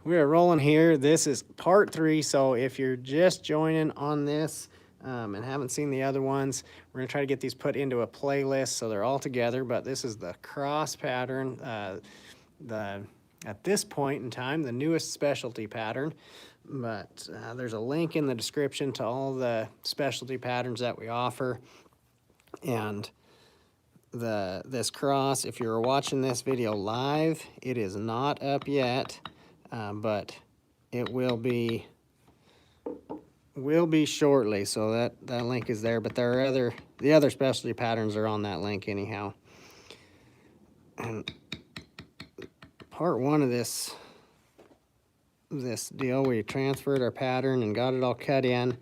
We are rolling here. This is part 3, so if you're just joining on this and haven't seen the other ones, we're going to try to get these put into a playlist so they're all together, but this is the cross pattern, at this point in time, the newest specialty pattern. But there's a link in the description to all the specialty patterns that we offer. And this cross, if you're watching this video live, it is not up yet. But it will be shortly, so that link is there. But there are the other specialty patterns are on that link anyhow. And part 1 of this deal, we transferred our pattern and got it all cut in,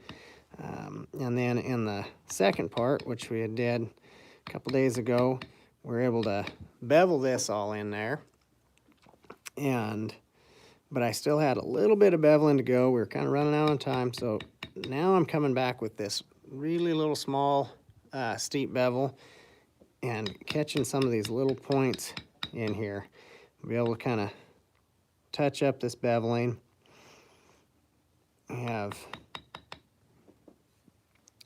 and then in the second part, which we did a couple days ago, we're able to bevel this all in there. But I still had a little bit of beveling to go. We were kind of running out of time, so now I'm coming back with this really little small steep bevel and catching some of these little points in here. I'll be able to kind of touch up this beveling. I have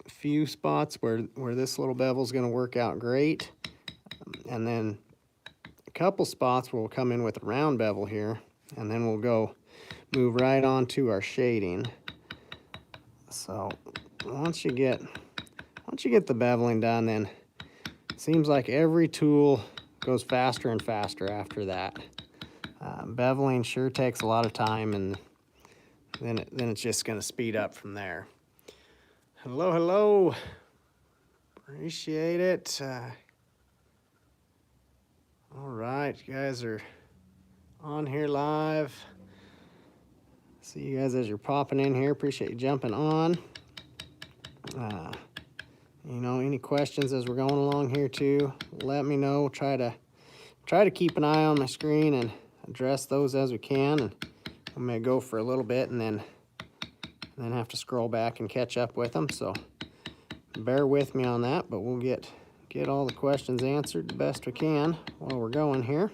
a few spots where this little bevel is going to work out great, and then a couple spots where we'll come in with a round bevel here. And then we'll move right on to our shading. So once you get the beveling done, then it seems like every tool goes faster and faster after that. Beveling sure takes a lot of time, and then it's just going to speed up from there. Hello. Appreciate it. All right, you guys are on here live. See you guys as you're popping in here. Appreciate you jumping on. You know, any questions as we're going along here too, let me know. Try to keep an eye on my screen and address those as we can. And I may go for a little bit and then have to scroll back and catch up with them. So bear with me on that, but we'll get all the questions answered the best we can while we're going here.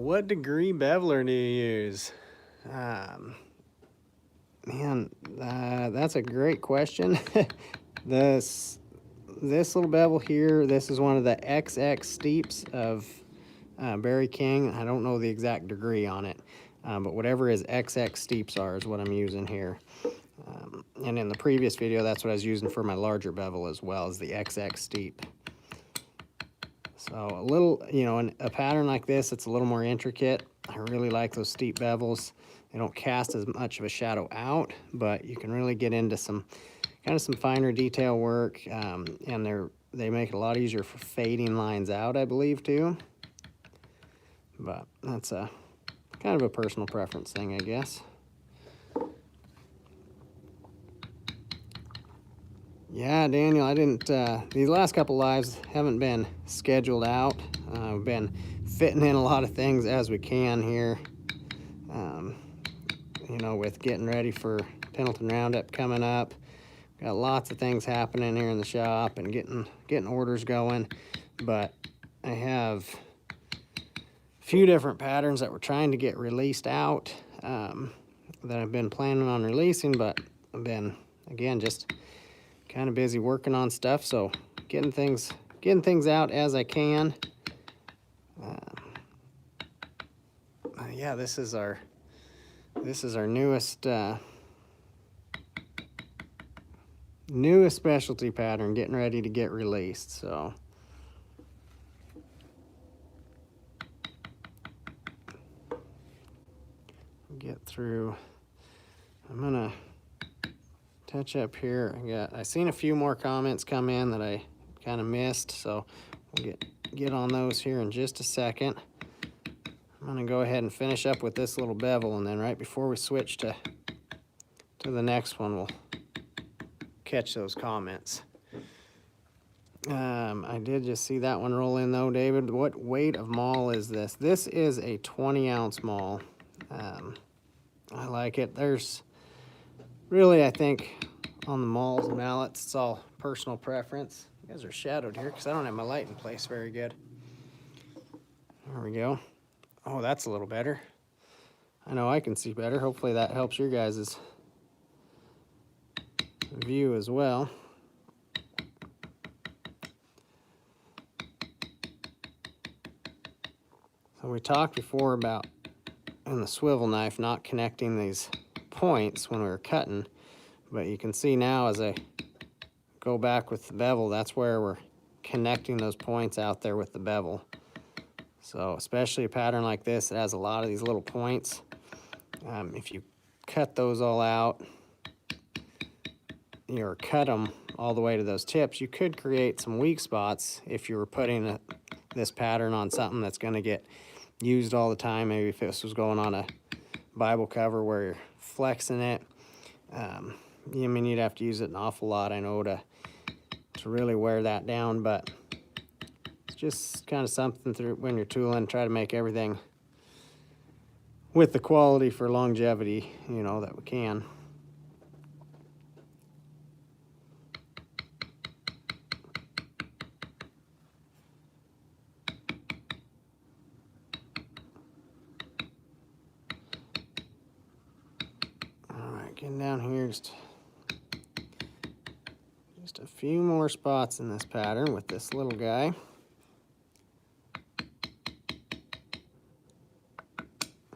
What degree beveler do you use? Man, that's a great question. This little bevel here, this is one of the XX steeps of Berry King. I don't know the exact degree on it, but whatever his XX steeps are is what I'm using here. And in the previous video, that's what I was using for my larger bevel as well, as the XX steep. So a little, you know, in a pattern like this, it's a little more intricate. I really like those steep bevels. They don't cast as much of a shadow out, but you can really get into some finer detail work, and they make it a lot easier for fading lines out, I believe, too. But that's a kind of a personal preference thing, I guess. Yeah, Daniel, I didn't, these last couple lives haven't been scheduled out. I've been fitting in a lot of things as we can here. You know, with getting ready for Pendleton Roundup coming up. Got lots of things happening here in the shop and getting orders going. But I have a few different patterns that we're trying to get released out, that I've been planning on releasing, but I've been, again, just kind of busy working on stuff, so getting things out as I can. Yeah, this is our newest specialty pattern getting ready to get released. So get through. I'm gonna touch up here. I seen a few more comments come in that I kind of missed, so we'll get on those here in just a second. I'm gonna go ahead and finish up with this little bevel, and then right before we switch to the next one, we'll catch those comments. I did just see that one roll in though, David. What weight of maul is this? This is a 20-ounce maul. I like it. There's really, I think, on the mauls and mallets, it's all personal preference. You guys are shadowed here because I don't have my light in place very good. There we go. Oh, that's a little better. I know I can see better. Hopefully that helps your guys' view as well. So we talked before about in the swivel knife not connecting these points when we were cutting, but you can see now as I go back with the bevel, that's where we're connecting those points out there with the bevel. So especially a pattern like this, it has a lot of these little points. If you cut those all out, or cut them all the way to those tips, you could create some weak spots if you were putting this pattern on something that's going to get used all the time. Maybe if this was going on a Bible cover where you're flexing it, I mean, you'd have to use it an awful lot, I know, to really wear that down, but it's just kind of something through when you're tooling, try to make everything with the quality for longevity, you know, that we can. All right, getting down here, just a few more spots in this pattern with this little guy.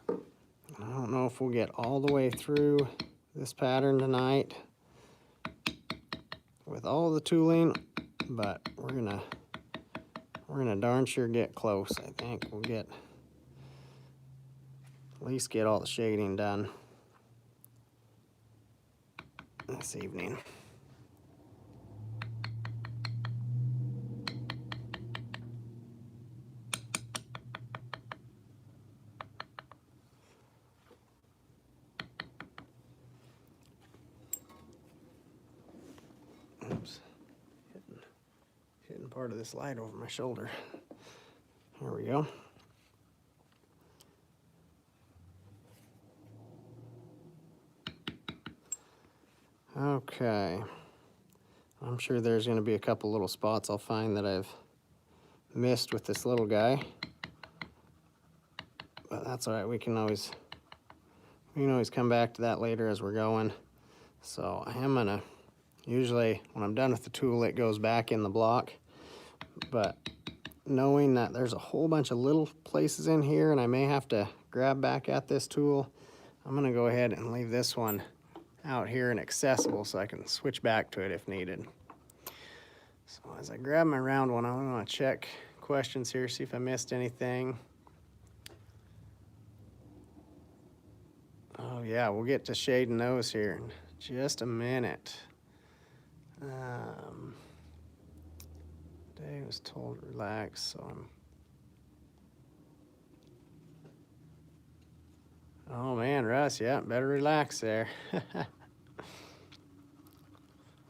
I don't know if we'll get all the way through this pattern tonight with all the tooling, but we're gonna darn sure get close. I think we'll get at least get all the shading done this evening. Oops, hitting part of this light over my shoulder. There we go. Okay, I'm sure there's going to be a couple little spots I'll find that I've missed with this little guy, but that's all right. We can always come back to that later as we're going. So I am gonna, usually when I'm done with the tool it goes back in the block, but knowing that there's a whole bunch of little places in here and I may have to grab back at this tool, I'm gonna go ahead and leave this one out here and accessible so I can switch back to it if needed. So as I grab my round one, I'm gonna check questions here, see if I missed anything. Oh yeah, we'll get to shading those here in just a minute. Dave was told to relax, so I'm... Oh man, Russ, yeah, better relax there.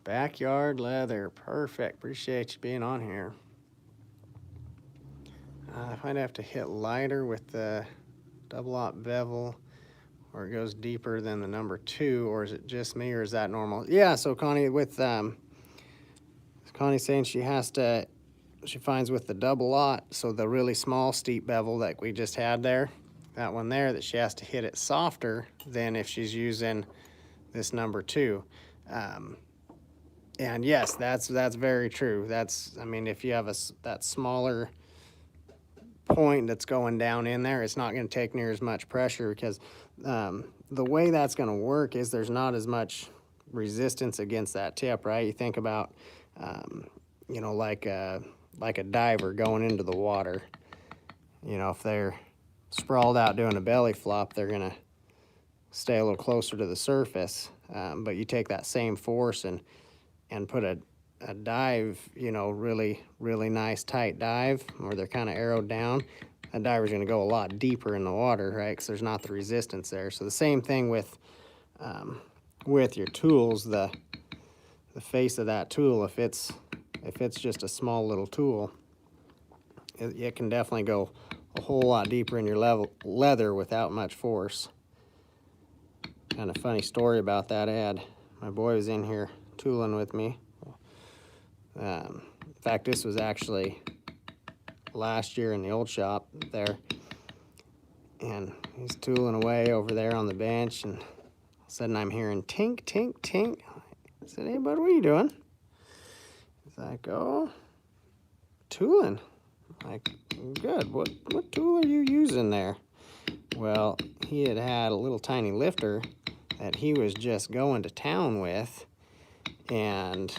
Backyard leather, perfect. Appreciate you being on here. I might have to hit lighter with the double-aught bevel, or it goes deeper than the number 2, or is it just me, or is that normal? Yeah, so Connie, with Connie's saying she finds with the double-aught, so the really small steep bevel that we just had there, that one there, that she has to hit it softer than if she's using this number 2. And yes, that's very true. That's, I mean, if you have that smaller point that's going down in there, it's not going to take near as much pressure, because the way that's going to work is there's not as much resistance against that tip, right? You think about, you know, like a diver going into the water. You know, if they're sprawled out doing a belly flop, they're going to stay a little closer to the surface. But you take that same force and put a dive, you know, really nice tight dive where they're kind of arrowed down, that diver's going to go a lot deeper in the water, right? Because there's not the resistance there. So the same thing with your tools, the face of that tool, if it's just a small little tool, it can definitely go a whole lot deeper in your leather without much force. Kind of funny story about that. My boy was in here tooling with me. fact, this was actually last year in the old shop there. And he's tooling away over there on the bench, and all of a sudden I'm hearing tink, tink, tink. I said, hey, bud, what are you doing? He's like, oh, tooling. I'm like, good. What tool are you using there? Well, he had a little tiny lifter that he was just going to town with, and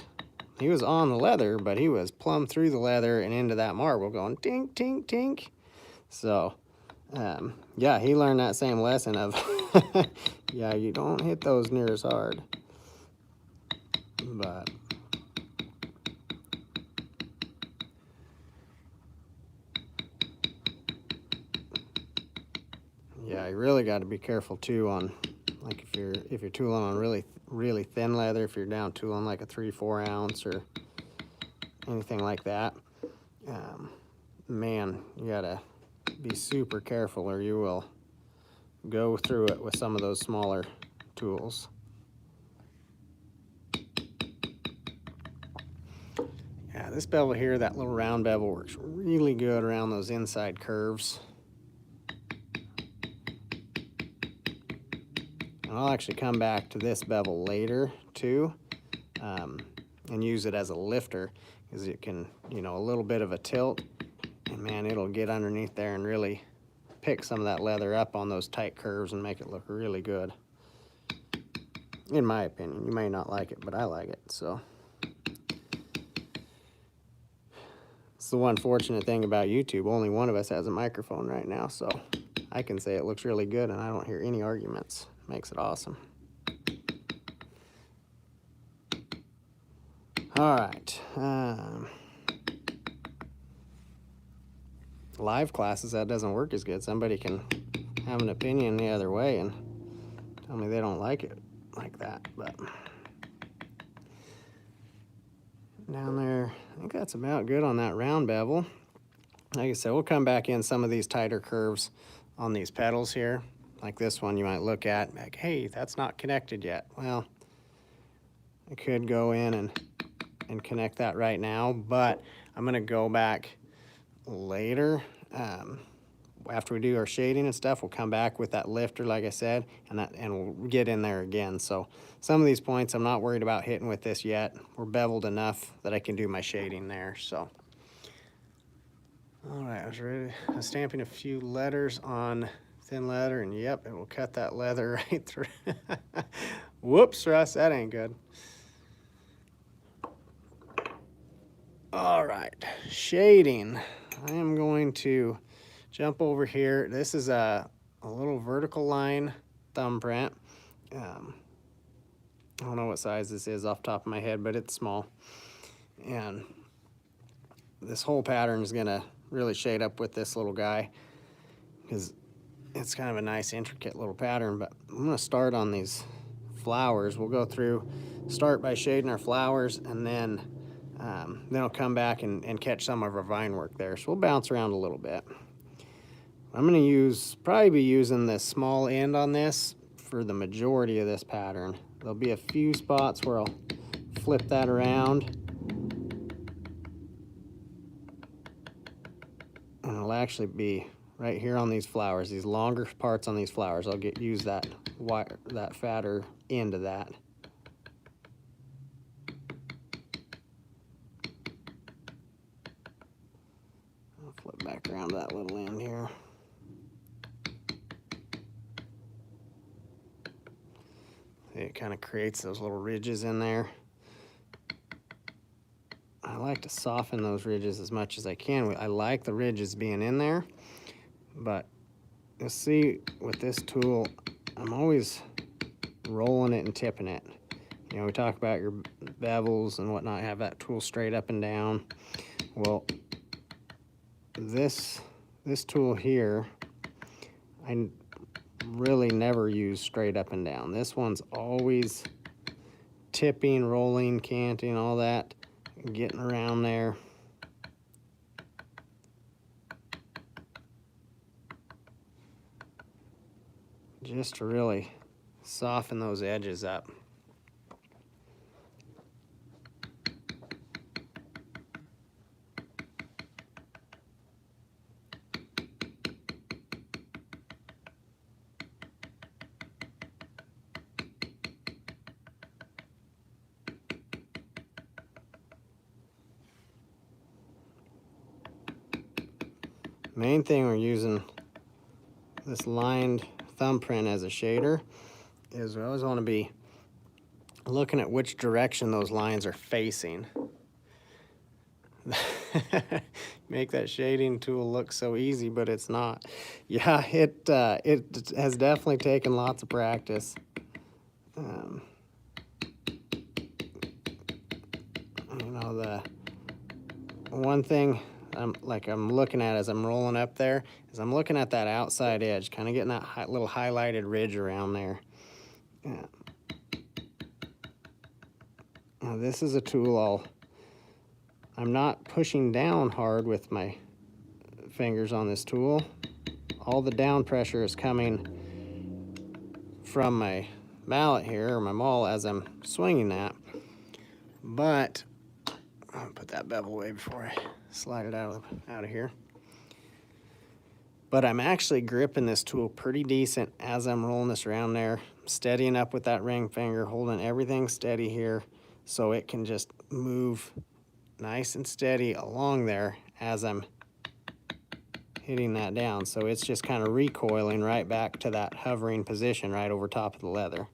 he was on the leather, but he was plumb through the leather and into that marble going tink, tink, tink. So, yeah, he learned that same lesson of, yeah, you don't hit those near as hard. But yeah, you really got to be careful too on, like if you're tooling on really thin leather, if you're down tooling like a 3-4 ounce or anything like that. Man, you gotta be super careful or you will go through it with some of those smaller tools. Yeah, this bevel here, that little round bevel, works really good around those inside curves. And I'll actually come back to this bevel later too, and use it as a lifter, because it can, you know, a little bit of a tilt, and man, it'll get underneath there and really pick some of that leather up on those tight curves and make it look really good. In my opinion, you may not like it, but I like it. So it's the one fortunate thing about YouTube. Only one of us has a microphone right now, so I can say it looks really good and I don't hear any arguments. Makes it awesome. All right. Live classes, that doesn't work as good. Somebody can have an opinion the other way and tell me they don't like it like that. But down there, I think that's about good on that round bevel. Like I said, we'll come back in some of these tighter curves on these pedals here. Like this one you might look at like, hey, that's not connected yet. Well, I could go in and connect that right now, but I'm gonna go back later. After we do our shading and stuff, we'll come back with that lifter, like I said, and we'll get in there again. So some of these points I'm not worried about hitting with this yet. We're beveled enough that I can do my shading there. So, all right, I was ready. I'm stamping a few letters on thin leather, and yep, it will cut that leather right through. Whoops, Russ, that ain't good. All right, shading. I am going to jump over here. This is a little vertical line thumbprint. I don't know what size this is off the top of my head, but it's small. And this whole pattern is gonna really shade up with this little guy because it's kind of a nice intricate little pattern. But I'm gonna start on these flowers. We'll go through, start by shading our flowers, and then I'll come back and catch some of our vine work there. So we'll bounce around a little bit. I'm gonna probably be using this small end on this for the majority of this pattern. There'll be a few spots where I'll flip that around. And it'll actually be right here on these flowers, these longer parts on these flowers. I'll use that fatter end of that. I'll flip back around to that little end here. It kind of creates those little ridges in there. I like to soften those ridges as much as I can. I like the ridges being in there, but you'll see with this tool, I'm always rolling it and tipping it. You know, we talk about your bevels and whatnot, have that tool straight up and down. Well, this tool here, I really never use straight up and down. This one's always tipping, rolling, canting, all that, getting around there. Just to really soften those edges up. Main thing we're using this lined thumbprint as a shader is we always want to be looking at which direction those lines are facing. Make that shading tool look so easy, but it's not. Yeah, it has definitely taken lots of practice. You know, the one thing I'm looking at as I'm rolling up there is I'm looking at that outside edge, kind of getting that little highlighted ridge around there. Yeah. Now this is a tool I'm not pushing down hard with my fingers on this tool. All the down pressure is coming from my mallet here, or my maul, as I'm swinging that. But I'll put that bevel away before I slide it out of here. But I'm actually gripping this tool pretty decent as I'm rolling this around there, steadying up with that ring finger, holding everything steady here so it can just move nice and steady along there as I'm hitting that down. So it's just kind of recoiling right back to that hovering position right over top of the leather.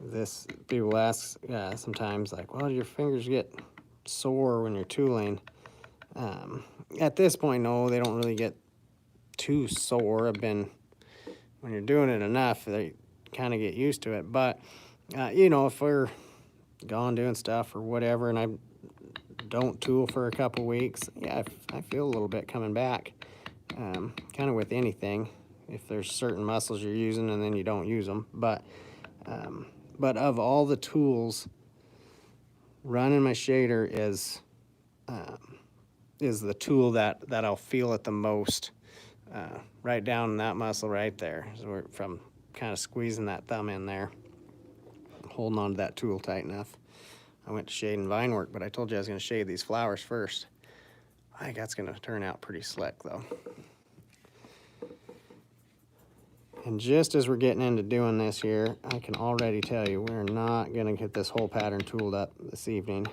This, people ask sometimes, like, well, do your fingers get sore when you're tooling? At this point, no, they don't really get too sore. When you're doing it enough, they kind of get used to it. But, you know, if we're gone doing stuff or whatever, and I don't tool for a couple weeks, yeah, I feel a little bit coming back. Kind of with anything, if there's certain muscles you're using and then you don't use them. But of all the tools, running my shader is the tool that I'll feel it the most. Right down in that muscle right there. So from kind of squeezing that thumb in there, holding on to that tool tight enough. I went to shading vine work, but I told you I was going to shade these flowers first. I think that's going to turn out pretty slick, though. And just as we're getting into doing this here, I can already tell you we're not going to get this whole pattern tooled up this evening.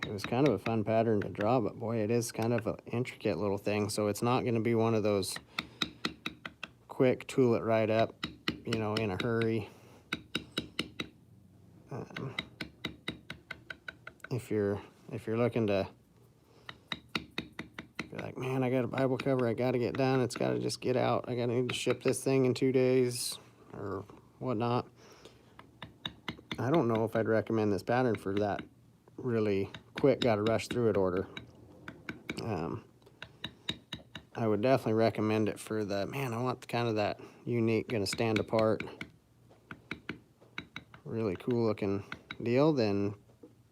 It was kind of a fun pattern to draw, but boy, it is kind of an intricate little thing. So it's not going to be one of those quick tool it right up, you know, in a hurry. If you're looking to be like, man, I got a Bible cover, I got to get done, it's got to just get out, I need to ship this thing in 2 days or whatnot, I don't know if I'd recommend this pattern for that really quick, got to rush through it order. I would definitely recommend it for the, man, I want kind of that unique, going to stand apart, really cool looking deal. Then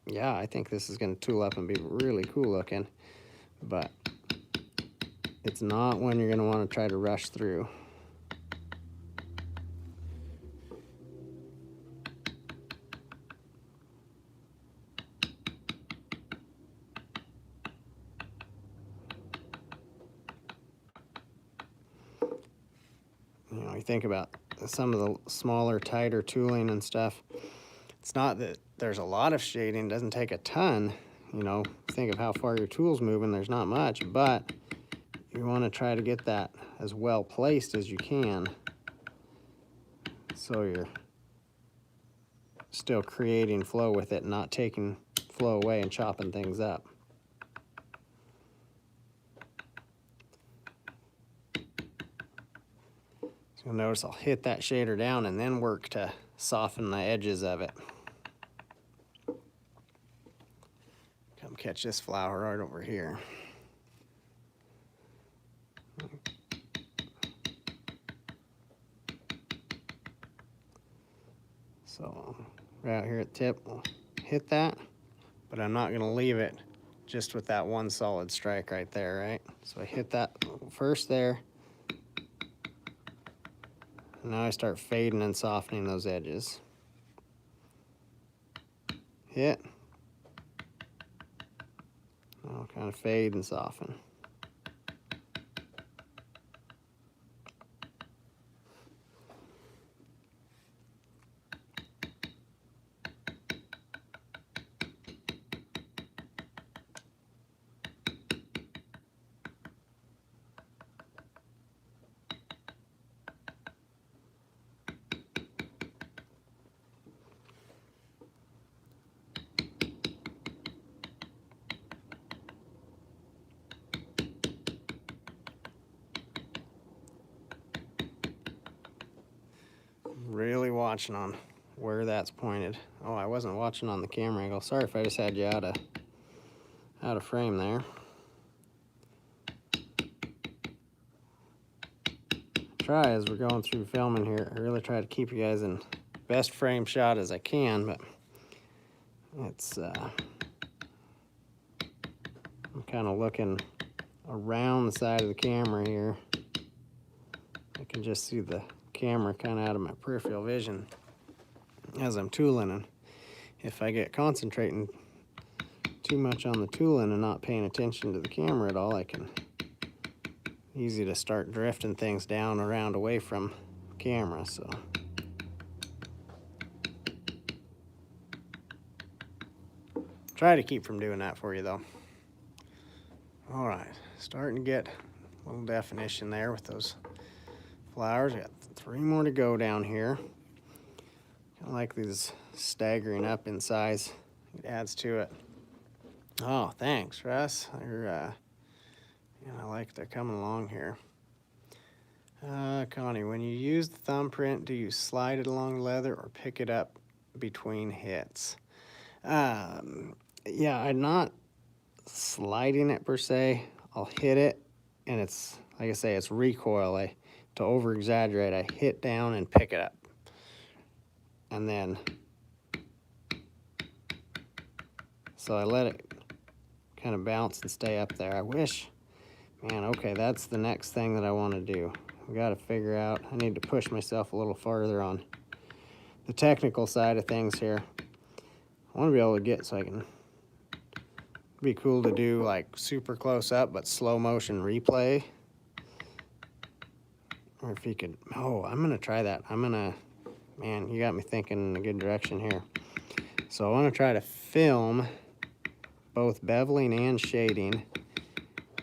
yeah, I think this is going to tool up and be really cool looking, but it's not when you're going to want to try to rush through. You know, you think about some of the smaller, tighter tooling and stuff. It's not that there's a lot of shading, it doesn't take a ton. You know, think of how far your tool's moving, there's not much, but you want to try to get that as well placed as you can so you're still creating flow with it and not taking flow away and chopping things up. So you'll notice I'll hit that shader down and then work to soften the edges of it. Come catch this flower right over here. So right out here at the tip, we'll hit that, but I'm not gonna leave it just with that one solid strike right there, right? So I hit that first there, and now I start fading and softening those edges. Hit, I'll kind of fade and soften. watching on where that's pointed. Oh, I wasn't watching on the camera angle. Sorry if I just had you out of frame there. Try as we're going through filming here, I really try to keep you guys in best frame shot as I can, but it's I'm kind of looking around the side of the camera here. I can just see the camera kind of out of my peripheral vision as I'm tooling, and if I get concentrating too much on the tooling and not paying attention to the camera at all, I can easy to start drifting things down around away from camera. So try to keep from doing that for you though. All right, starting to get a little definition there with those flowers. Got 3 more to go down here. I like these staggering up in size. It adds to it. Oh, thanks, Russ. You're, I like they're coming along here. Connie, when you use the thumbprint, do you slide it along the leather or pick it up between hits? Yeah, I'm not sliding it per se. I'll hit it, and it's, like I say, it's recoil. To over-exaggerate, I hit down and pick it up. And then, so I let it kind of bounce and stay up there. I wish, man, okay, that's the next thing that I want to do. I got to figure out, I need to push myself a little farther on the technical side of things here. I want to be able to get so I can, be cool to do like super close up but slow motion replay. Or if you could, oh, I'm going to try that. Man, you got me thinking in a good direction here. So I want to try to film both beveling and shading.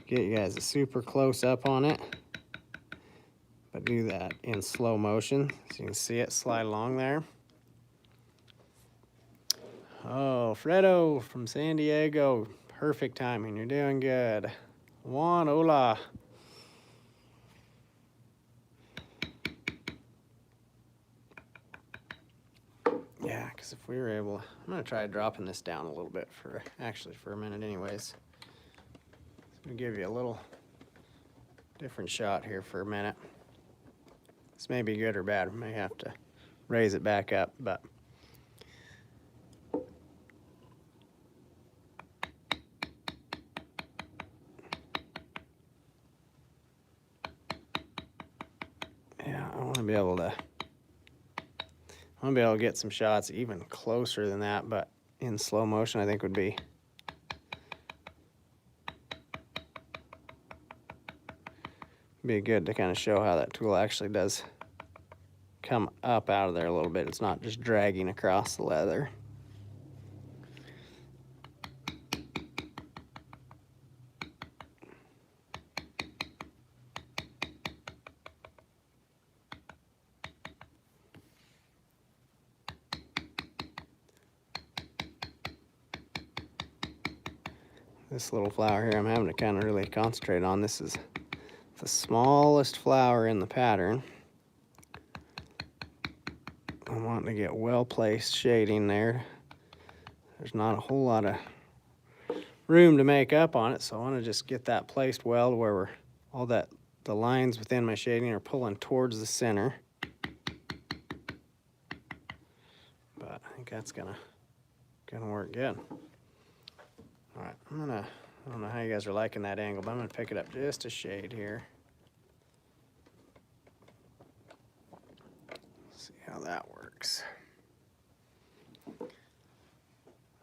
Get you guys a super close up on it, but do that in slow motion so you can see it slide along there. Oh, Fredo from San Diego. Perfect timing. You're doing good. Juan, hola. Yeah, because if we were able, I'm going to try dropping this down a little bit for a minute anyways. So give you a little different shot here for a minute. This may be good or bad. We may have to raise it back up, but yeah, I want to be able to get some shots even closer than that, but in slow motion I think would be good to kind of show how that tool actually does come up out of there a little bit. It's not just dragging across the leather. This little flower here I'm having to kind of really concentrate on. This is the smallest flower in the pattern. I'm wanting to get well-placed shading there. There's not a whole lot of room to make up on it, so I want to just get that placed well to where the lines within my shading are pulling towards the center. But I think that's gonna work good. All right, I don't know how you guys are liking that angle, but I'm gonna pick it up just a shade here. See how that works.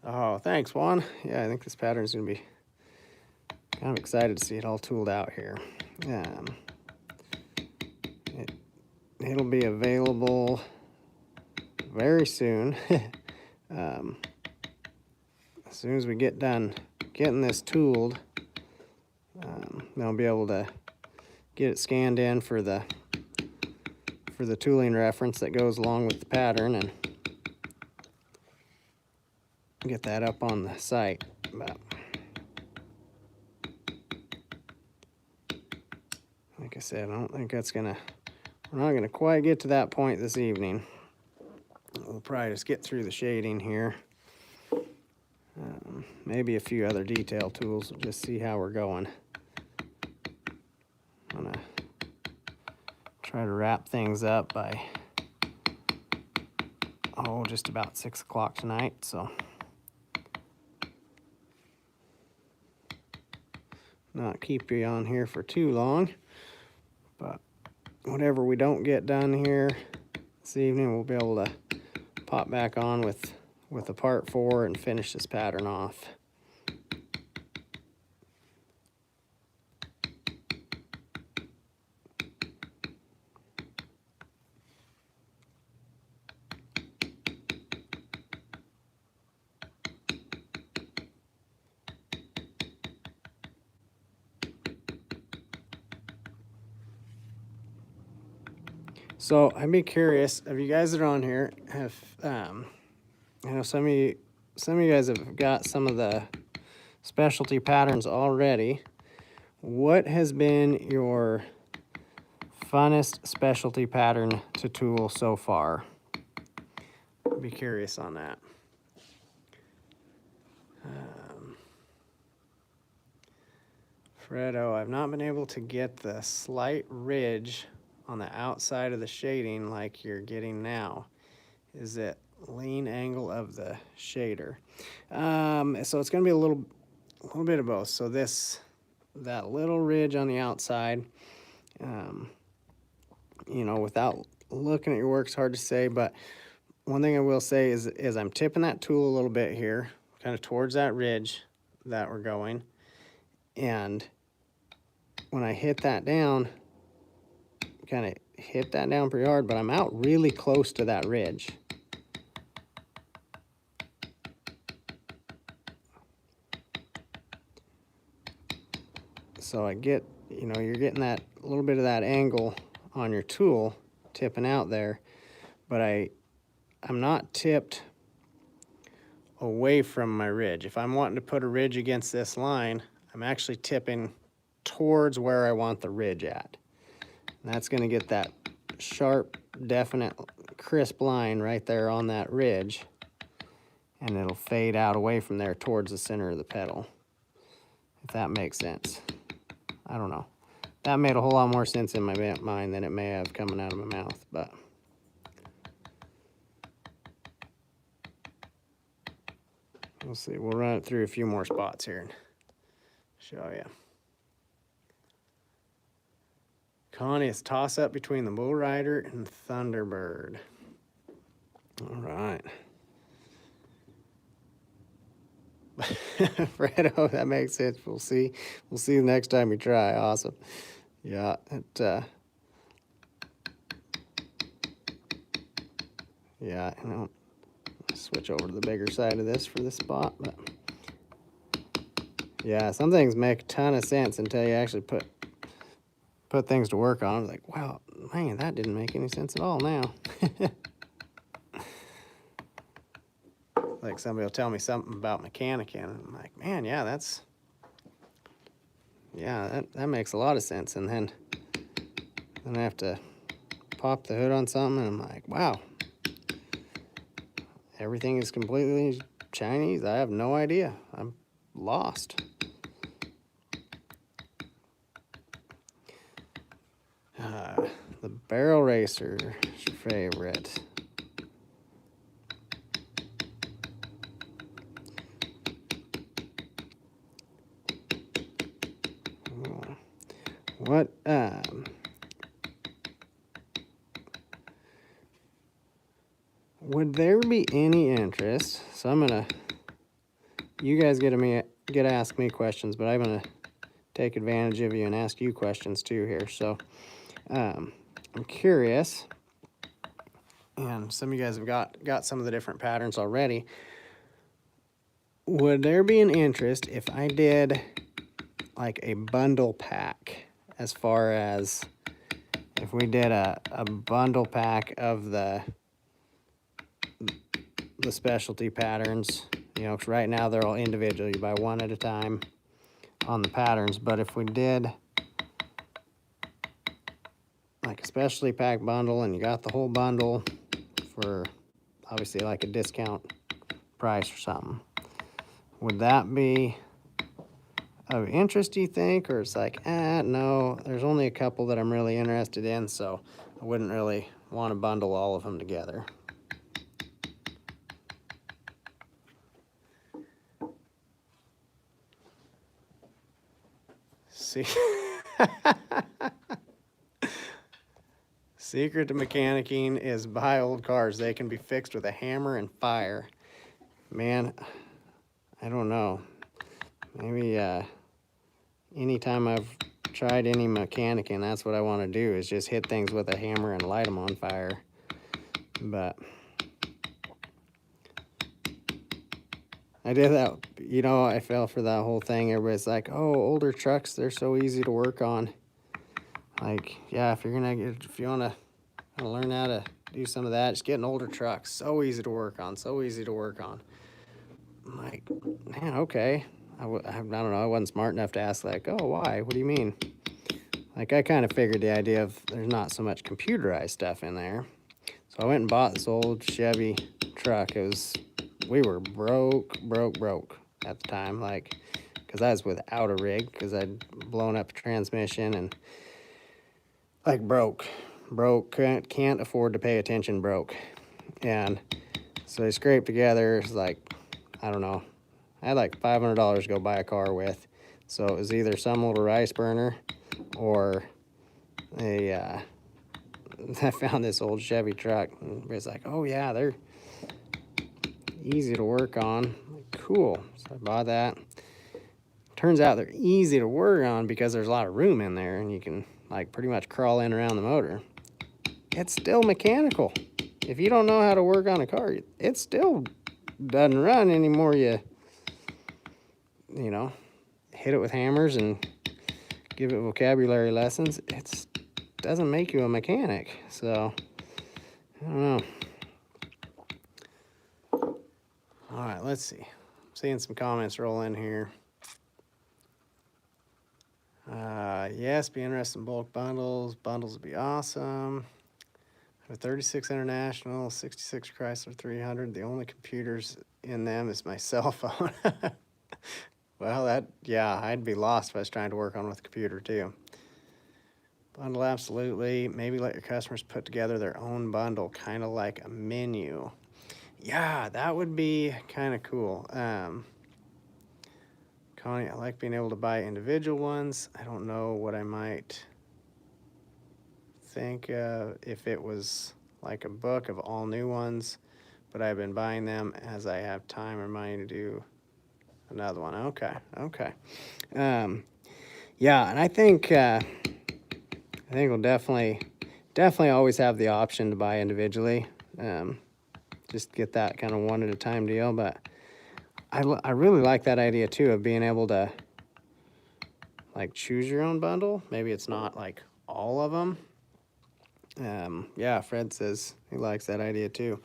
Oh, thanks, Juan. Yeah, I think this pattern's gonna be kind of excited to see it all tooled out here. It'll be available very soon. As soon as we get done getting this tooled, then I'll be able to get it scanned in for the tooling reference that goes along with the pattern and get that up on the site. But like I said, I don't think we're not gonna quite get to that point this evening. probably just get through the shading here. Maybe a few other detail tools, just see how we're going. I'm gonna try to wrap things up by, just about 6 o'clock tonight, so not keep you on here for too long. But whatever we don't get done here this evening, we'll be able to pop back on with a part 4 and finish this pattern off. So I'd be curious, if you guys that are on here have, I know some of you guys have got some of the specialty patterns already. What has been your funnest specialty pattern to tool so far? I'd be curious on that. Fredo, I've not been able to get the slight ridge on the outside of the shading like you're getting now. Is it lean angle of the shader? So it's going to be a little bit of both. So that little ridge on the outside, you know, without looking at your work, it's hard to say, but one thing I will say is I'm tipping that tool a little bit here, kind of towards that ridge that we're going, and when I hit that down, kind of hit that down pretty hard, but I'm out really close to that ridge. So I get, you know, you're getting that a little bit of that angle on your tool tipping out there, but I'm not tipped away from my ridge. If I'm wanting to put a ridge against this line, I'm actually tipping towards where I want the ridge at. And that's going to get that sharp, definite, crisp line right there on that ridge, and it'll fade out away from there towards the center of the pedal, if that makes sense. I don't know. That made a whole lot more sense in my mind than it may have coming out of my mouth, but we'll see. We'll run it through a few more spots here and show you. Connie, it's toss up between the Bull Rider and Thunderbird. All right. Fredo, that makes sense. We'll see. We'll see the next time we try. Awesome. Yeah, yeah, you know, switch over to the bigger side of this for this spot, but yeah, some things make a ton of sense until you actually put things to work on. I was like, wow, man, that didn't make any sense at all now. Like somebody will tell me something about mechanicking, and I'm like, man, yeah, that makes a lot of sense. And then I have to pop the hood on something, and I'm like, wow, everything is completely Chinese. I have no idea. I'm lost. The barrel racer is your favorite. What, would there be any interest? So I'm gonna, you guys get to ask me questions, but I'm gonna take advantage of you and ask you questions too here. So, I'm curious, and some of you guys have got some of the different patterns already. Would there be an interest if I did like a bundle pack, as far as if we did a bundle pack of the specialty patterns, you know, 'cause right now they're all individual. You buy one at a time on the patterns, but if we did like a specialty pack bundle and you got the whole bundle for obviously like a discount price or something. Would that be of interest, do you think? Or it's like, no, there's only a couple that I'm really interested in, so I wouldn't really want to bundle all of them together. See, secret to mechanicking is buy old cars. They can be fixed with a hammer and fire. Man, I don't know. Maybe anytime I've tried any mechanicking, that's what I want to do, is just hit things with a hammer and light them on fire. But I did that, you know, I fell for that whole thing. Everybody's like, oh, older trucks, they're so easy to work on. Like, yeah, if you want to learn how to do some of that, just get an older truck. So easy to work on, so easy to work on. I'm like, man, okay. I don't know, I wasn't smart enough to ask, like, oh, why? What do you mean? Like, I kind of figured the idea of there's not so much computerized stuff in there. So I went and bought this old Chevy truck. We were broke at the time, like, because I was without a rig, because I'd blown up a transmission and, like, broke, can't afford to pay attention, broke. And so I scraped together, it's like, I don't know, I had like $500 to go buy a car with. So it was either some little rice burner or I found this old Chevy truck, and it's like, oh yeah, they're easy to work on. Like, cool. So I bought that. Turns out they're easy to work on because there's a lot of room in there, and you can like pretty much crawl in around the motor. It's still mechanical. If you don't know how to work on a car, it still doesn't run anymore. You know, hit it with hammers and give it vocabulary lessons. It doesn't make you a mechanic. So I don't know. All right, let's see. I'm seeing some comments roll in here. Yes, be interested in bulk bundles. Bundles would be awesome. I have a 36 International, 66 Chrysler 300. The only computers in them is my cell phone. Well, yeah, I'd be lost if I was trying to work on with a computer too. Bundle, absolutely. Maybe let your customers put together their own bundle, kind of like a menu. Yeah, that would be kind of cool. Connie, I like being able to buy individual ones. I don't know what I might think if it was like a book of all new ones, but I've been buying them as I have time or money to do another one. Okay. Yeah, and I think we'll definitely always have the option to buy individually. Just get that kind of one at a time deal. But I really like that idea too of being able to like choose your own bundle. Maybe it's not like all of them. Yeah, Fred says he likes that idea too.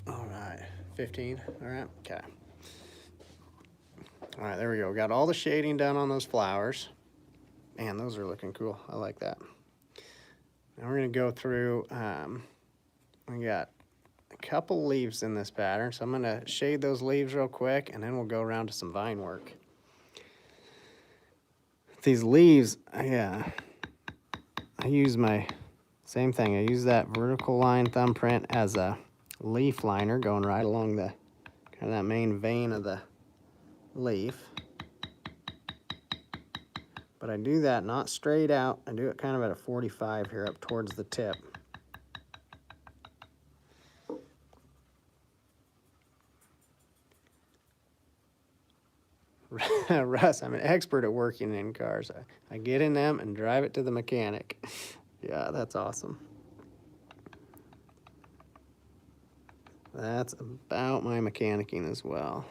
All right, 15. All right, okay. All right, there we go. Got all the shading done on those flowers. Man, those are looking cool. I like that. Now we're gonna go through, we got a couple leaves in this pattern, so I'm gonna shade those leaves real quick, and then we'll go around to some vine work. These leaves, I use my same thing. I use that vertical line thumbprint as a leaf liner going right along the kind of that main vein of the leaf. But I do that not straight out. I do it kind of at a 45 here up towards the tip. Russ, I'm an expert at working in cars. I get in them and drive it to the mechanic. Yeah, that's awesome. That's about my mechanicking as well.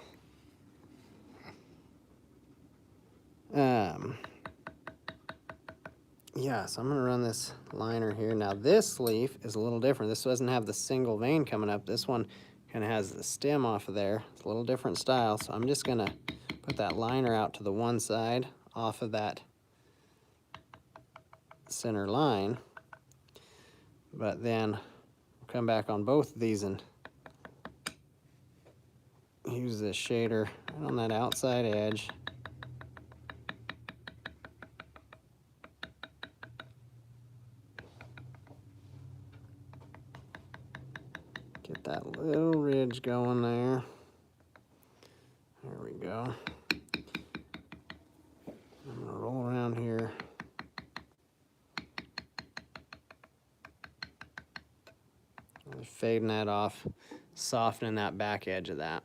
Yeah, so I'm gonna run this liner here. Now this leaf is a little different. This doesn't have the single vein coming up. This one kind of has the stem off of there. It's a little different style, so I'm just gonna put that liner out to the one side off of that center line. But then we'll come back on both of these and use this shader right on that outside edge. Get that little ridge going there. There we go. I'm gonna roll around here. Just fading that off, softening that back edge of that.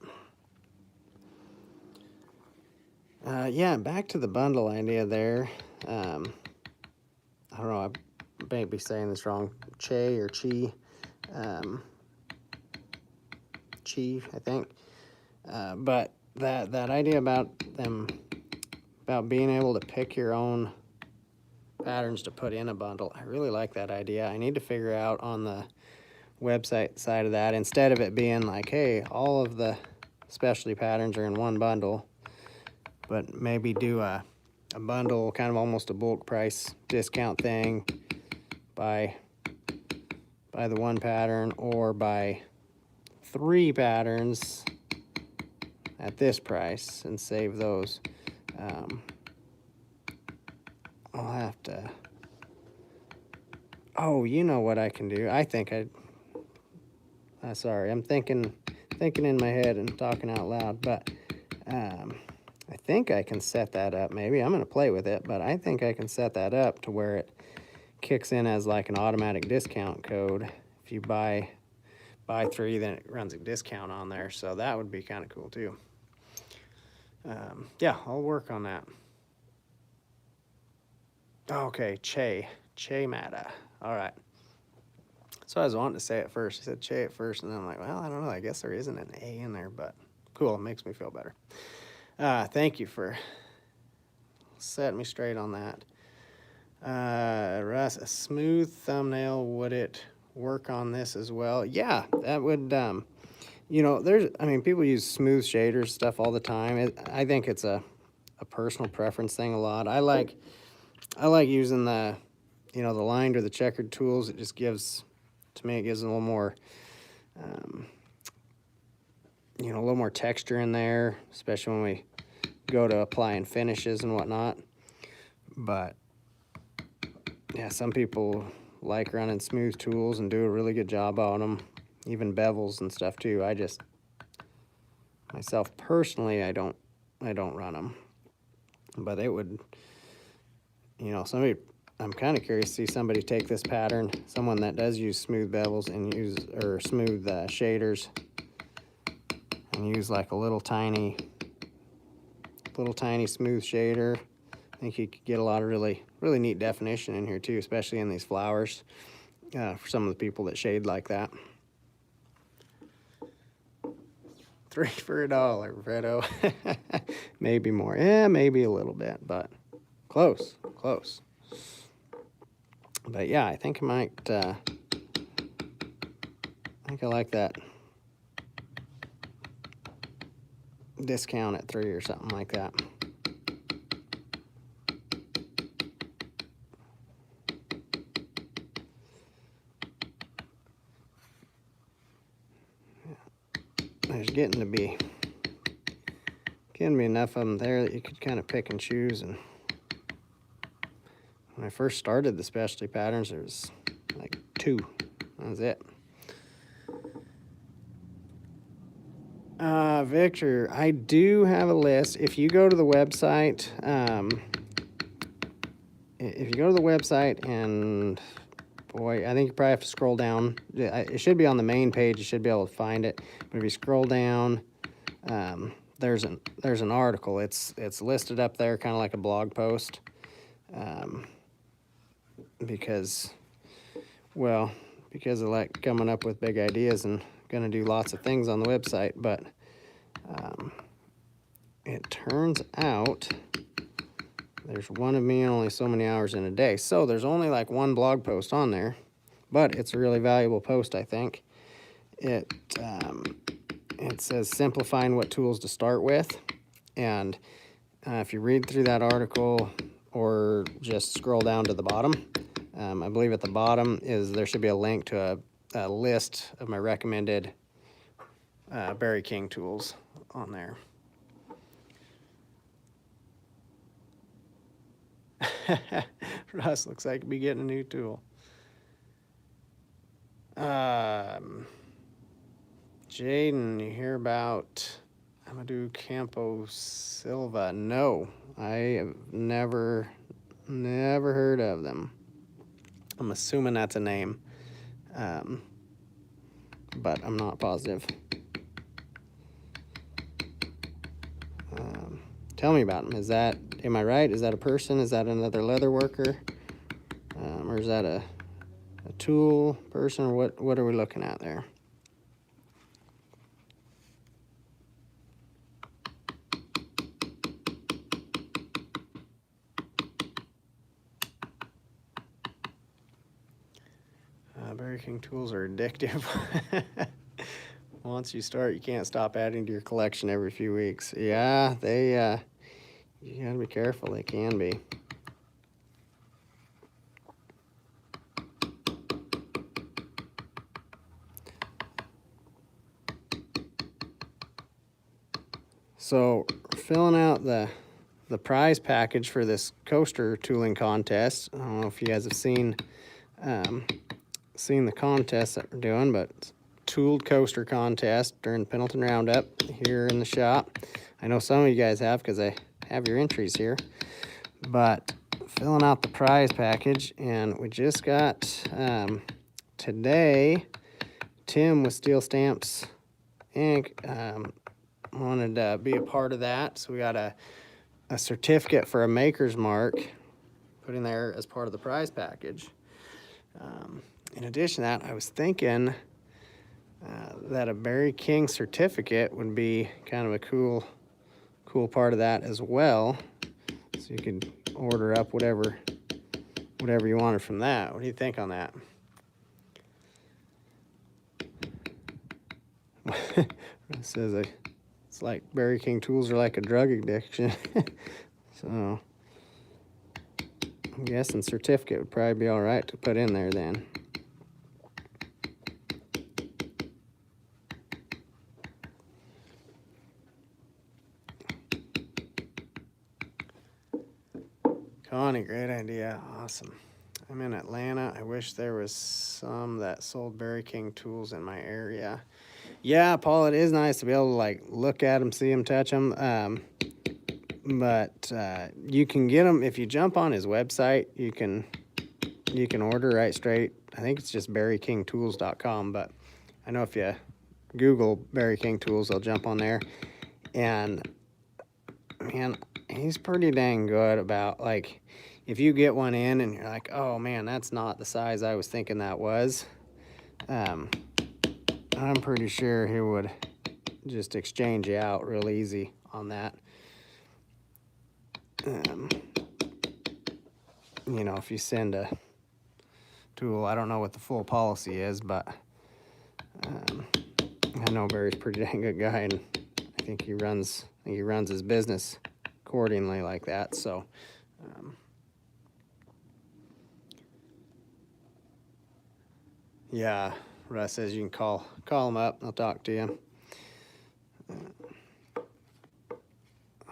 Yeah, back to the bundle idea there. I don't know, I may be saying this wrong. Che or Chi. Chi, I think. But that idea about being able to pick your own patterns to put in a bundle, I really like that idea. I need to figure out on the website side of that, instead of it being like, hey, all of the specialty patterns are in one bundle, but maybe do a bundle, kind of almost a bulk price discount thing, buy the one pattern, or buy 3 patterns at this price and save those. I'll have to, oh, you know what I can do? I think sorry, I'm thinking in my head and talking out loud, but I think I can set that up. Maybe I'm going to play with it, but I think I can set that up to where it kicks in as like an automatic discount code. If you buy 3, then it runs a discount on there, so that would be kind of cool too. Yeah, I'll work on that. Okay, Che Mata. All right. So I was wanting to say it first. I said Che at first, and then I'm like, well, I don't know. I guess there isn't an A in there, but cool. It makes me feel better. Thank you for setting me straight on that. Russ, a smooth thumbnail, would it work on this as well? Yeah, that would, you know, people use smooth shaders stuff all the time. I think it's a personal preference thing a lot. I like using the lined or the checkered tools. It just gives, to me, it gives a little more, a little more texture in there, especially when we go to applying finishes and whatnot. But yeah, some people like running smooth tools and do a really good job on them, even bevels and stuff too. Myself personally, I don't run them, but it would, I'm kind of curious to see somebody take this pattern, someone that does use smooth bevels and smooth shaders, and use like a little tiny smooth shader. I think you could get a lot of really neat definition in here too, especially in these flowers, for some of the people that shade like that. 3 for $1, Fredo. Maybe more. Yeah, maybe a little bit, but close. But yeah, I think I might, I like that discount at 3 or something like that. There's getting to be enough of them there that you could kind of pick and choose. And when I first started the specialty patterns, there was like 2. That was it. Victor, I do have a list. If you go to the website, and boy, I think you probably have to scroll down. It should be on the main page. You should be able to find it. But if you scroll down, there's an article. It's listed up there, kind of like a blog post, because I like coming up with big ideas and going to do lots of things on the website. But it turns out there's one of me and only so many hours in a day. So there's only like 1 blog post on there, but it's a really valuable post, I think. It says simplifying what tools to start with. And if you read through that article or just scroll down to the bottom, I believe at the bottom there should be a link to a list of my recommended Berry King tools on there. Russ looks like he'll be getting a new tool. Jaden, you hear about Amadou Campo Silva? No, I have never heard of them. I'm assuming that's a name, but I'm not positive. Tell me about them. Am I right? Is that a person? Is that another leather worker? Or is that a tool person? Or what are we looking at there? Berry King tools are addictive. Once you start, you can't stop adding to your collection every few weeks. Yeah, you gotta be careful. They can be. So, filling out the prize package for this coaster tooling contest. I don't know if you guys have seen the contest that we're doing, but it's tooled coaster contest during Pendleton Roundup here in the shop. I know some of you guys have because I have your entries here. But filling out the prize package, and we just got today, Tim with Steel Stamps Inc. Wanted to be a part of that, so we got a certificate for a maker's mark put in there as part of the prize package. In addition to that, I was thinking that a Berry King certificate would be kind of a cool part of that as well. So you could order up whatever you wanted from that. What do you think on that? It says it's like Berry King tools are like a drug addiction. So I'm guessing certificate would probably be all right to put in there then. Connie, great idea. Awesome. I'm in Atlanta. I wish there was some that sold Berry King tools in my area. Yeah, Paul, it is nice to be able to like look at them, see them, touch them. But you can get them if you jump on his website. You can order right straight. I think it's just berrykingtools.com. But I know if you Google Berry King tools, they'll jump on there. And man, he's pretty dang good about like if you get one in and you're like, oh man, that's not the size I was thinking that was. I'm pretty sure he would just exchange you out real easy on that. You know, if you send a tool, I don't know what the full policy is, but I know Barry's a pretty dang good guy, and I think he runs his business accordingly like that. So, yeah, Russ says you can call him up. I'll talk to you.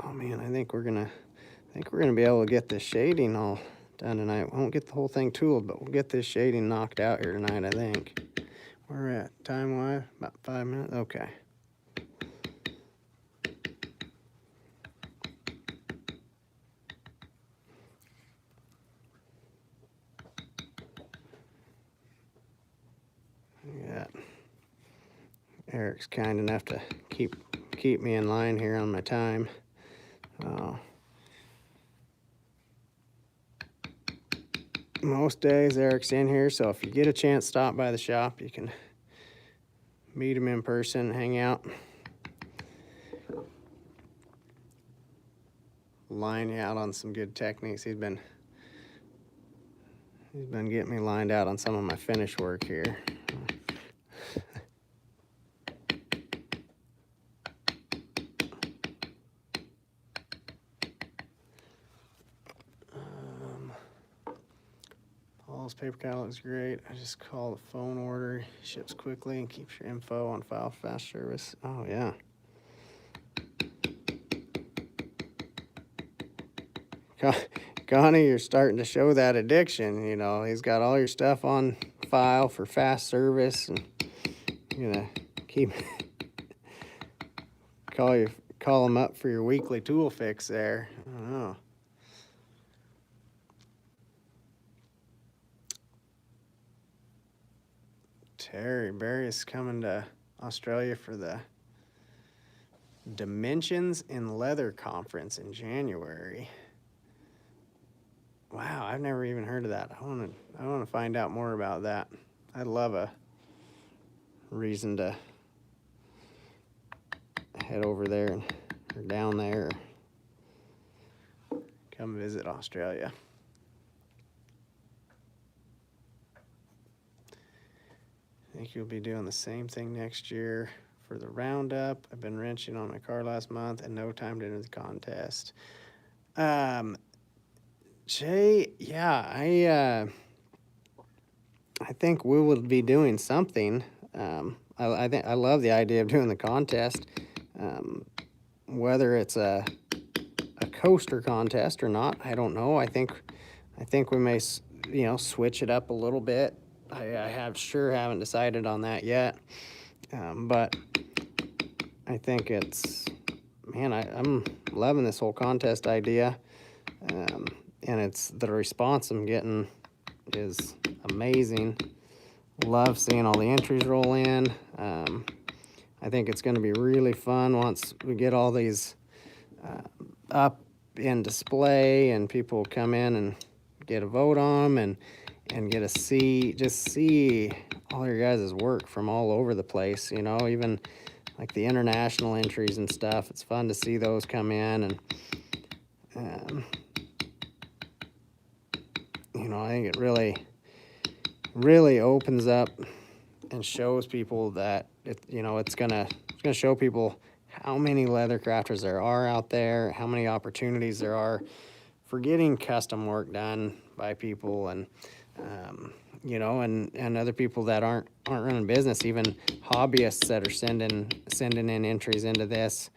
Oh man, I think we're gonna be able to get this shading all done tonight. We won't get the whole thing tooled, but we'll get this shading knocked out here tonight, I think. We're at time-wise, about 5 minutes. Okay. Yeah. Eric's kind enough to keep me in line here on my time. Most days Eric's in here, so if you get a chance, stop by the shop. You can meet him in person, hang out, line you out on some good techniques. He's been getting me lined out on some of my finish work here. Paul's paper catalog's great. I just call the phone order, ships quickly, and keeps your info on file for fast service. Oh, yeah. Connie, you're starting to show that addiction. You know, he's got all your stuff on file for fast service, and you're gonna keep call him up for your weekly tool fix there. I don't know. Terry Barry's coming to Australia for the Dimensions in Leather conference in January. Wow, I've never even heard of that. I want to find out more about that. I'd love a reason to head over there or down there, or come visit Australia. I think you'll be doing the same thing next year for the roundup. I've been wrenching on my car last month and no time to enter the contest. Jay, yeah, I think we will be doing something. I think I love the idea of doing the contest. Whether it's a coaster contest or not, I don't know. I think we may, switch it up a little bit. I haven't decided on that yet. But I think I'm loving this whole contest idea. And it's the response I'm getting is amazing. Love seeing all the entries roll in. I think it's going to be really fun once we get all these up in display and people come in and get a vote on them and get to see all your guys' work from all over the place, even like the international entries and stuff. It's fun to see those come in, and I think it really opens up and shows people that it's gonna show people how many leather crafters there are out there, how many opportunities there are for getting custom work done by people, and and other people that aren't running business, even hobbyists that are sending in entries into this.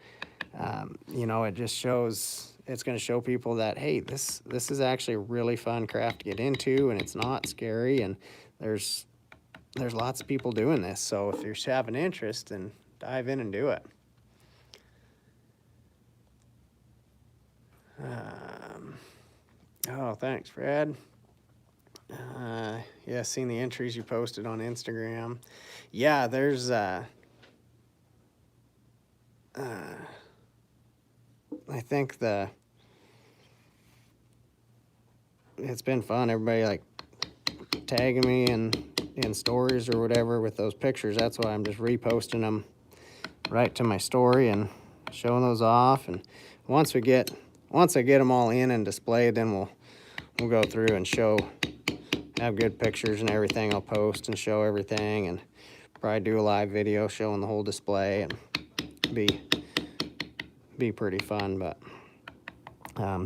It just shows. It's going to show people that, hey, this is actually a really fun craft to get into, and it's not scary, and there's lots of people doing this. So if you have an interest, then dive in and do it. Oh, thanks, Fred. Yeah, seen the entries you posted on Instagram. Yeah, there's I think it's been fun. Everybody like tagging me in stories or whatever with those pictures. That's why I'm just reposting them right to my story and showing those off. And once I get them all in and displayed, then we'll go through and have good pictures and everything. I'll post and show everything, and probably do a live video showing the whole display, and be pretty fun. But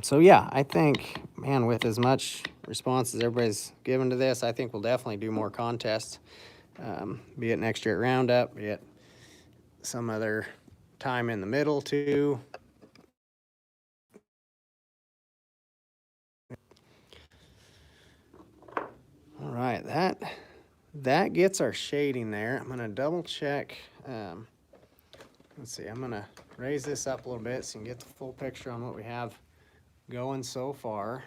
so yeah, I think, man, with as much response as everybody's given to this, I think we'll definitely do more contests, be it next year at Roundup, be it some other time in the middle too. All right, that gets our shading there. I'm gonna double check. Let's see, I'm gonna raise this up a little bit so you can get the full picture on what we have going so far.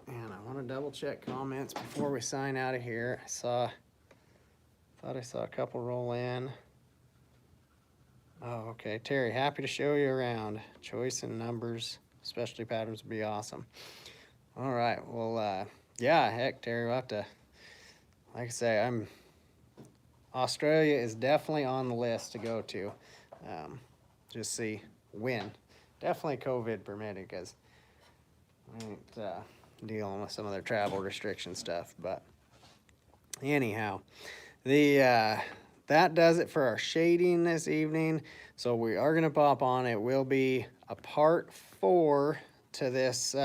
And I want to double check comments before we sign out of here. Thought I saw a couple roll in. Oh, okay. Terry, happy to show you around. Choice and numbers, especially patterns would be awesome. All right. Well, yeah, heck, Terry, we'll have to, like I say, Australia is definitely on the list to go to. Just see when. Definitely COVID permitted, because I ain't dealing with some of their travel restriction stuff. But anyhow, that does it for our shading this evening. So we are going to pop on. It will be a part 4 to this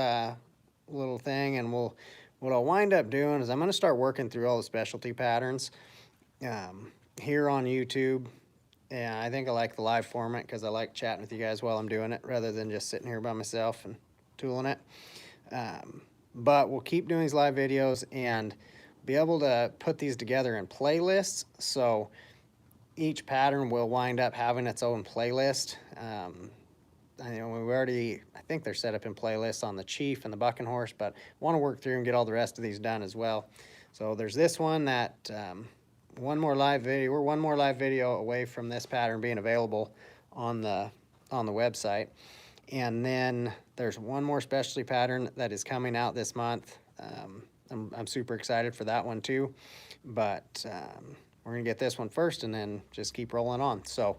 little thing, and we'll what I'll wind up doing is I'm going to start working through all the specialty patterns here on YouTube. And I think I like the live format because I like chatting with you guys while I'm doing it rather than just sitting here by myself and tooling it. But we'll keep doing these live videos and be able to put these together in playlists. So each pattern will wind up having its own playlist. I think they're set up in playlists on the Chief and the Bucking Horse, but want to work through and get all the rest of these done as well. So there's this one that one more live video. We're one more live video away from this pattern being available on the website. And then there's one more specialty pattern that is coming out this month. I'm super excited for that one too, but we're gonna get this one first and then just keep rolling on. So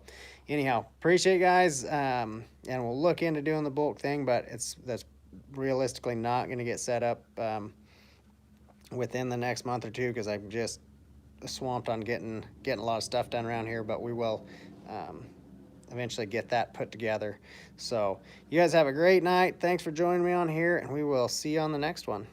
anyhow, appreciate you guys, and we'll look into doing the bulk thing, but that's realistically not gonna get set up within the next month or two because I'm just swamped on getting a lot of stuff done around here, but we will eventually get that put together. So you guys have a great night. Thanks for joining me on here, and we will see you on the next one.